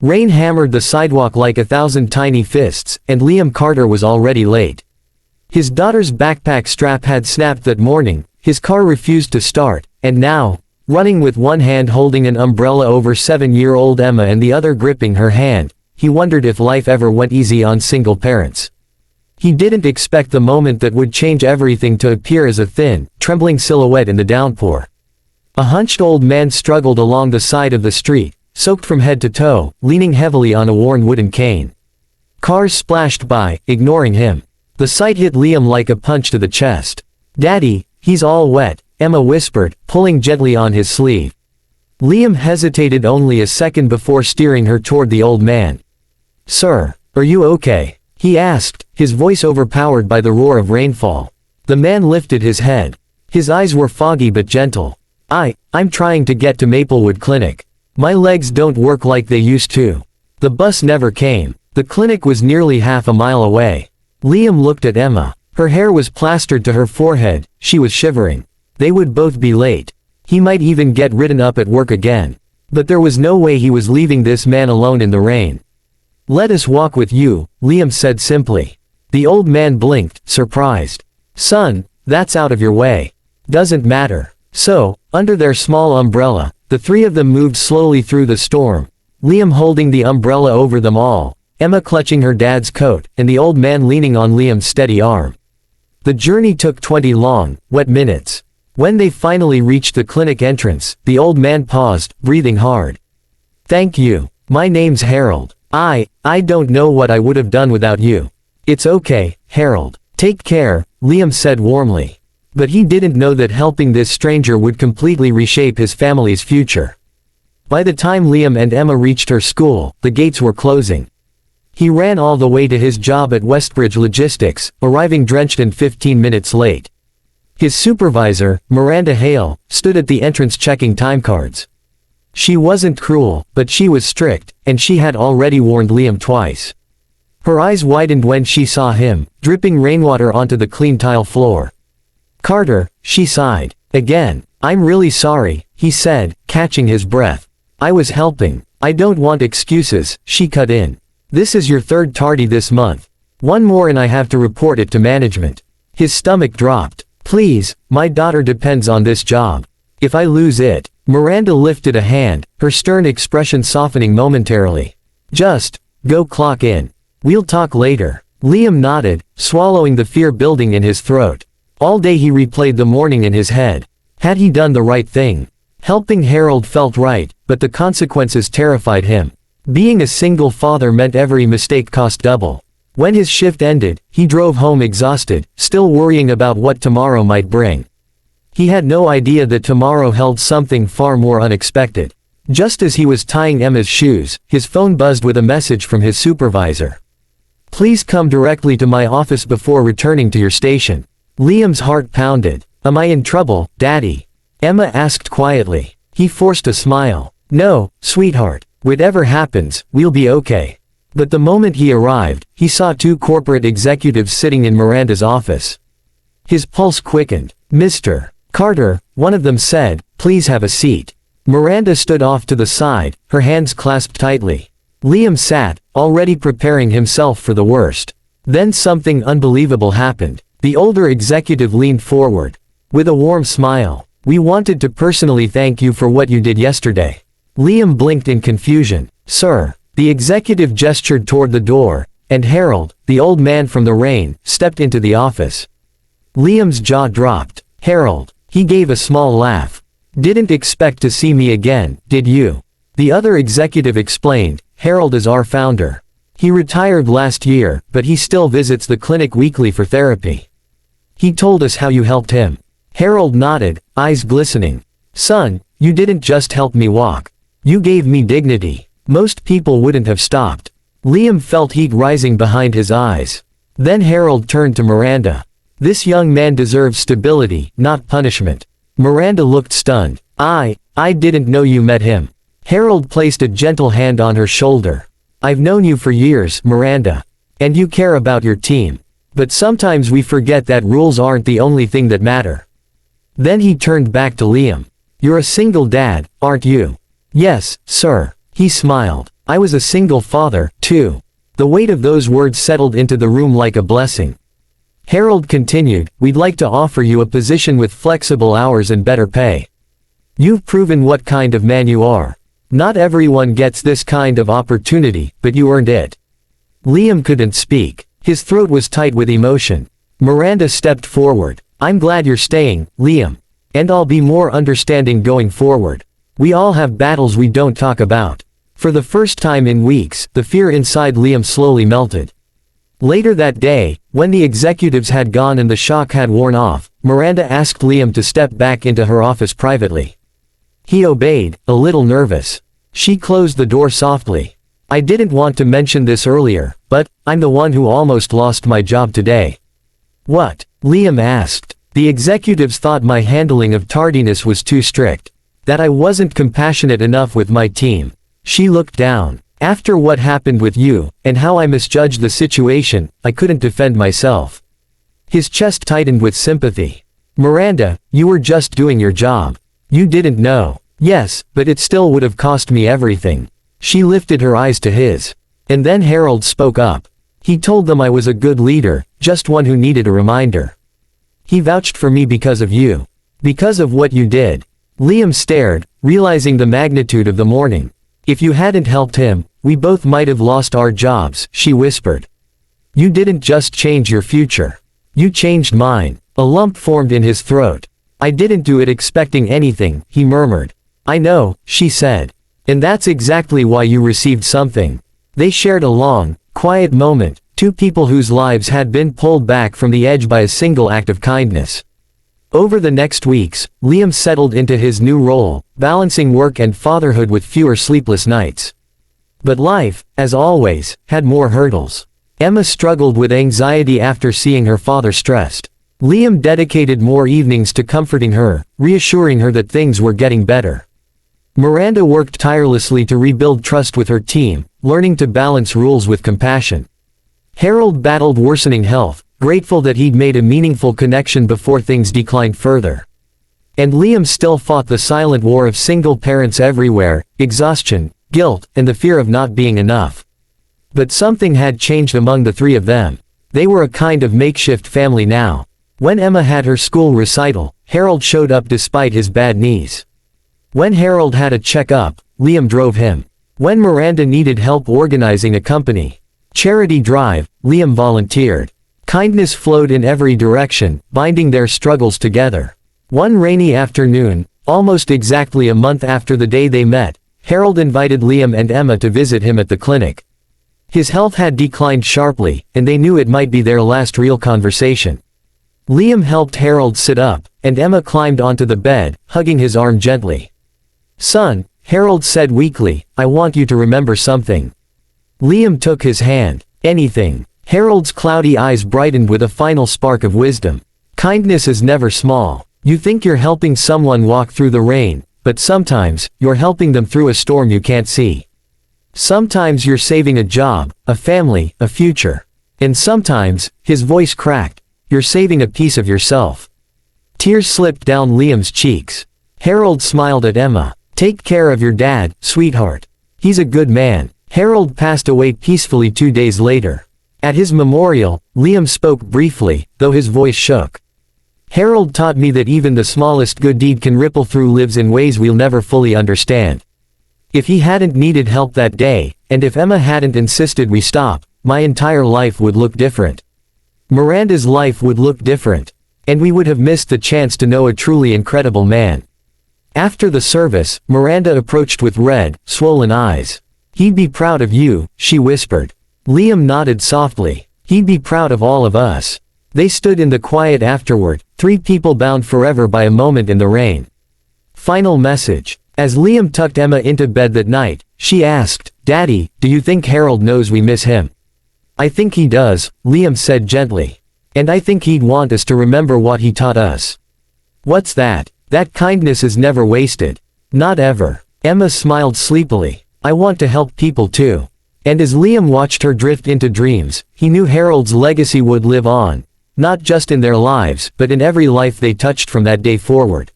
Rain hammered the sidewalk like 1,000 tiny fists, and Liam Carter was already late. His daughter's backpack strap had snapped that morning, his car refused to start, and now, running with one hand holding an umbrella over 7-year-old Emma and the other gripping her hand, he wondered if life ever went easy on single parents. He didn't expect the moment that would change everything to appear as a thin, trembling silhouette in the downpour. A hunched old man struggled along the side of the street, soaked from head to toe, leaning heavily on a worn wooden cane. Cars splashed by, ignoring him. The sight hit Liam like a punch to the chest. "Daddy, he's all wet," Emma whispered, pulling gently on his sleeve. Liam hesitated only a second before steering her toward the old man. "Sir, are you okay?" he asked, his voice overpowered by the roar of rainfall. The man lifted his head. His eyes were foggy but gentle. I'm trying to get to Maplewood Clinic. My legs don't work like they used to. The bus never came. The clinic was nearly half a mile away." Liam looked at Emma. Her hair was plastered to her forehead, she was shivering. They would both be late. He might even get written up at work again. But there was no way he was leaving this man alone in the rain. "Let us walk with you," Liam said simply. The old man blinked, surprised. "Son, that's out of your way. Doesn't matter." So, under their small umbrella, the three of them moved slowly through the storm, Liam holding the umbrella over them all, Emma clutching her dad's coat, and the old man leaning on Liam's steady arm. The journey took 20 long, wet minutes. When they finally reached the clinic entrance, the old man paused, breathing hard. "Thank you. My name's Harold. I don't know what I would have done without you." "It's okay, Harold. Take care," Liam said warmly. But he didn't know that helping this stranger would completely reshape his family's future. By the time Liam and Emma reached her school, the gates were closing. He ran all the way to his job at Westbridge Logistics, arriving drenched and 15 minutes late. His supervisor, Miranda Hale, stood at the entrance checking timecards. She wasn't cruel, but she was strict, and she had already warned Liam twice. Her eyes widened when she saw him, dripping rainwater onto the clean tile floor. "Carter," she sighed. "Again. I'm really sorry," he said, catching his breath. "I was helping. I don't want excuses," she cut in. "This is your third tardy this month. One more and I have to report it to management." His stomach dropped. "Please, my daughter depends on this job. If I lose it." Miranda lifted a hand, her stern expression softening momentarily. "Just go clock in. We'll talk later." Liam nodded, swallowing the fear building in his throat. All day he replayed the morning in his head. Had he done the right thing? Helping Harold felt right, but the consequences terrified him. Being a single father meant every mistake cost double. When his shift ended, he drove home exhausted, still worrying about what tomorrow might bring. He had no idea that tomorrow held something far more unexpected. Just as he was tying Emma's shoes, his phone buzzed with a message from his supervisor. "Please come directly to my office before returning to your station." Liam's heart pounded. "Am I in trouble, Daddy?" Emma asked quietly. He forced a smile. "No, sweetheart. Whatever happens, we'll be okay." But the moment he arrived, he saw two corporate executives sitting in Miranda's office. His pulse quickened. "Mr. Carter," one of them said, "please have a seat." Miranda stood off to the side, her hands clasped tightly. Liam sat, already preparing himself for the worst. Then something unbelievable happened. The older executive leaned forward. With a warm smile, "We wanted to personally thank you for what you did yesterday." Liam blinked in confusion. "Sir." The executive gestured toward the door, and Harold, the old man from the rain, stepped into the office. Liam's jaw dropped. "Harold." He gave a small laugh. "Didn't expect to see me again, did you?" The other executive explained, "Harold is our founder. He retired last year, but he still visits the clinic weekly for therapy. He told us how you helped him." Harold nodded, eyes glistening. "Son, you didn't just help me walk. You gave me dignity. Most people wouldn't have stopped." Liam felt heat rising behind his eyes. Then Harold turned to Miranda. "This young man deserves stability, not punishment." Miranda looked stunned. I didn't know you met him." Harold placed a gentle hand on her shoulder. "I've known you for years, Miranda. And you care about your team. But sometimes we forget that rules aren't the only thing that matter." Then he turned back to Liam. "You're a single dad, aren't you?" "Yes, sir." He smiled. I was a single father, too. The weight of those words settled into the room like a blessing. Harold continued, we'd like to offer you a position with flexible hours and better pay. You've proven what kind of man you are. Not everyone gets this kind of opportunity, but you earned it. Liam couldn't speak. His throat was tight with emotion. Miranda stepped forward. I'm glad you're staying, Liam. And I'll be more understanding going forward. We all have battles we don't talk about. For the first time in weeks, the fear inside Liam slowly melted. Later that day, when the executives had gone and the shock had worn off, Miranda asked Liam to step back into her office privately. He obeyed, a little nervous. She closed the door softly. I didn't want to mention this earlier, but I'm the one who almost lost my job today. What? Liam asked. The executives thought my handling of tardiness was too strict. That I wasn't compassionate enough with my team. She looked down. After what happened with you, and how I misjudged the situation, I couldn't defend myself. His chest tightened with sympathy. Miranda, you were just doing your job. You didn't know. Yes, but it still would have cost me everything. She lifted her eyes to his. And then Harold spoke up. He told them I was a good leader, just one who needed a reminder. He vouched for me because of you. Because of what you did. Liam stared, realizing the magnitude of the morning. If you hadn't helped him, we both might have lost our jobs, she whispered. You didn't just change your future. You changed mine. A lump formed in his throat. I didn't do it expecting anything, he murmured. I know, she said. And that's exactly why you received something. They shared a long, quiet moment, two people whose lives had been pulled back from the edge by a single act of kindness. Over the next weeks, Liam settled into his new role, balancing work and fatherhood with fewer sleepless nights. But life, as always, had more hurdles. Emma struggled with anxiety after seeing her father stressed. Liam dedicated more evenings to comforting her, reassuring her that things were getting better. Miranda worked tirelessly to rebuild trust with her team, learning to balance rules with compassion. Harold battled worsening health, grateful that he'd made a meaningful connection before things declined further. And Liam still fought the silent war of single parents everywhere, exhaustion, guilt, and the fear of not being enough. But something had changed among the three of them. They were a kind of makeshift family now. When Emma had her school recital, Harold showed up despite his bad knees. When Harold had a checkup, Liam drove him. When Miranda needed help organizing a company charity drive, Liam volunteered. Kindness flowed in every direction, binding their struggles together. One rainy afternoon, almost exactly a month after the day they met, Harold invited Liam and Emma to visit him at the clinic. His health had declined sharply, and they knew it might be their last real conversation. Liam helped Harold sit up, and Emma climbed onto the bed, hugging his arm gently. Son, Harold said weakly, I want you to remember something. Liam took his hand. Anything. Harold's cloudy eyes brightened with a final spark of wisdom. Kindness is never small. You think you're helping someone walk through the rain, but sometimes, you're helping them through a storm you can't see. Sometimes you're saving a job, a family, a future. And sometimes, his voice cracked, you're saving a piece of yourself. Tears slipped down Liam's cheeks. Harold smiled at Emma. Take care of your dad, sweetheart. He's a good man. Harold passed away peacefully 2 days later. At his memorial, Liam spoke briefly, though his voice shook. Harold taught me that even the smallest good deed can ripple through lives in ways we'll never fully understand. If he hadn't needed help that day, and if Emma hadn't insisted we stop, my entire life would look different. Miranda's life would look different. And we would have missed the chance to know a truly incredible man. After the service, Miranda approached with red, swollen eyes. He'd be proud of you, she whispered. Liam nodded softly. He'd be proud of all of us. They stood in the quiet afterward, three people bound forever by a moment in the rain. Final message. As Liam tucked Emma into bed that night, she asked, Daddy, do you think Harold knows we miss him? I think he does, Liam said gently. And I think he'd want us to remember what he taught us. What's that? That kindness is never wasted. Not ever. Emma smiled sleepily. I want to help people too. And as Liam watched her drift into dreams, he knew Harold's legacy would live on. Not just in their lives, but in every life they touched from that day forward.